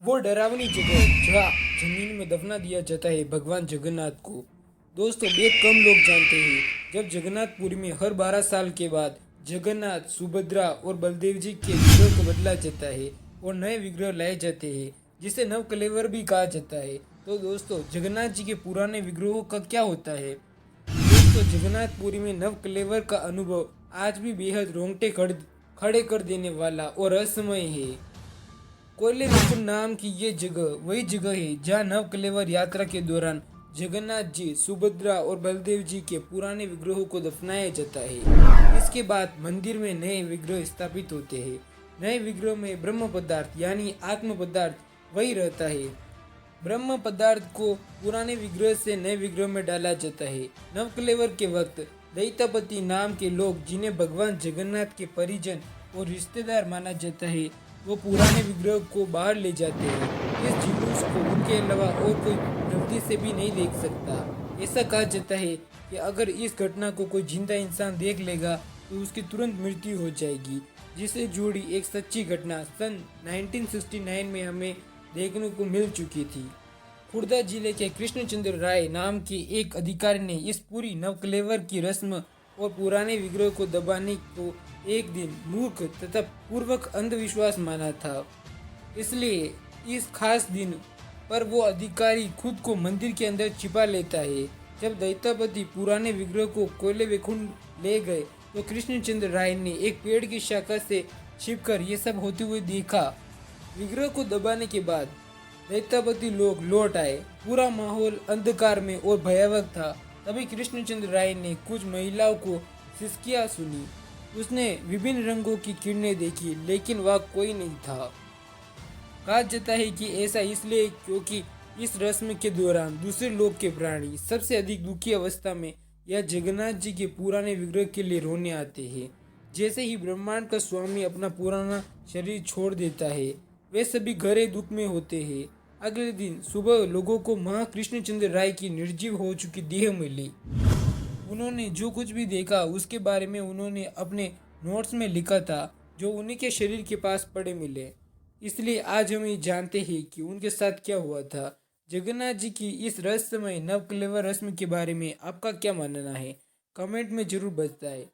वो डरावनी जगह जहाँ जमीन में दफना दिया जाता है भगवान जगन्नाथ को। दोस्तों, बेहद कम लोग जानते हैं जब जगन्नाथपुरी में हर 12 साल के बाद जगन्नाथ, सुभद्रा और बलदेव जी के विग्रह को बदला जाता है और नए विग्रह लाए जाते हैं, जिसे नव कलेवर भी कहा जाता है। तो दोस्तों, जगन्नाथ जी के पुराने विग्रहों का क्या होता है? दोस्तों, जगन्नाथपुरी में नव कलेवर का अनुभव आज भी बेहद रोंगटे खड़े कर देने वाला और रहस्यमय है। कोयले विकुंड नाम की ये जगह वही जगह है जहाँ नव कलेवर यात्रा के दौरान जगन्नाथ जी, सुभद्रा और बलदेव जी के पुराने विग्रहों को दफनाया जाता है। इसके बाद मंदिर में नए विग्रह स्थापित होते हैं। नए विग्रह में ब्रह्म पदार्थ यानी आत्म पदार्थ वही रहता है। ब्रह्म पदार्थ को पुराने विग्रह से नए विग्रह में डाला जाता है। नवकलेवर के वक्त दैतापति नाम के लोग, जिन्हें भगवान जगन्नाथ के परिजन और रिश्तेदार माना जाता है, वो पुराने विग्रह को बाहर ले जाते हैं। इस जुलूस को उनके अलावा और कोई गलती से भी नहीं देख सकता। ऐसा कहा जाता है कि अगर इस घटना को कोई जिंदा इंसान देख लेगा तो उसकी तुरंत मृत्यु हो जाएगी, जिससे जुड़ी एक सच्ची घटना सन 1969 में हमें देखने को मिल चुकी थी। खुर्दा जिले के कृष्णचंद्र राय नाम के एक अधिकारी ने इस पूरी नवकलेवर की रस्म और पुराने विग्रह को दबाने को एक दिन मूर्ख तथा पूर्वक अंधविश्वास माना था। इसलिए इस खास दिन पर वो अधिकारी खुद को मंदिर के अंदर छिपा लेता है। जब दैतापति पुराने विग्रह को कोयले वेकुंड ले गए तो कृष्णचंद्र राय ने एक पेड़ की शाखा से छिपकर ये सब होते हुए देखा। विग्रह को दबाने के बाद दैतापति लोग लौट आए। पूरा माहौल अंधकार में और भयावह था। तभी कृष्णचंद्र राय ने कुछ महिलाओं को सिसकियां सुनी। उसने विभिन्न रंगों की किरणें देखी, लेकिन वह कोई नहीं था। कहा जाता है कि ऐसा इसलिए क्योंकि इस रस्म के दौरान दूसरे लोक के प्राणी सबसे अधिक दुखी अवस्था में या जगन्नाथ जी के पुराने विग्रह के लिए रोने आते हैं। जैसे ही ब्रह्मांड का स्वामी अपना पुराना शरीर छोड़ देता है, वे सभी गहरे दुख में होते हैं। अगले दिन सुबह लोगों को मां कृष्णचंद्र राय की निर्जीव हो चुकी देह मिली। उन्होंने जो कुछ भी देखा उसके बारे में उन्होंने अपने नोट्स में लिखा था, जो उन्हीं के शरीर के पास पड़े मिले। इसलिए आज हम ये जानते हैं कि उनके साथ क्या हुआ था। जगन्नाथ जी की इस रहस्यमय नवकलेवर रस्म के बारे में आपका क्या मानना है? कमेंट में जरूर बताएं।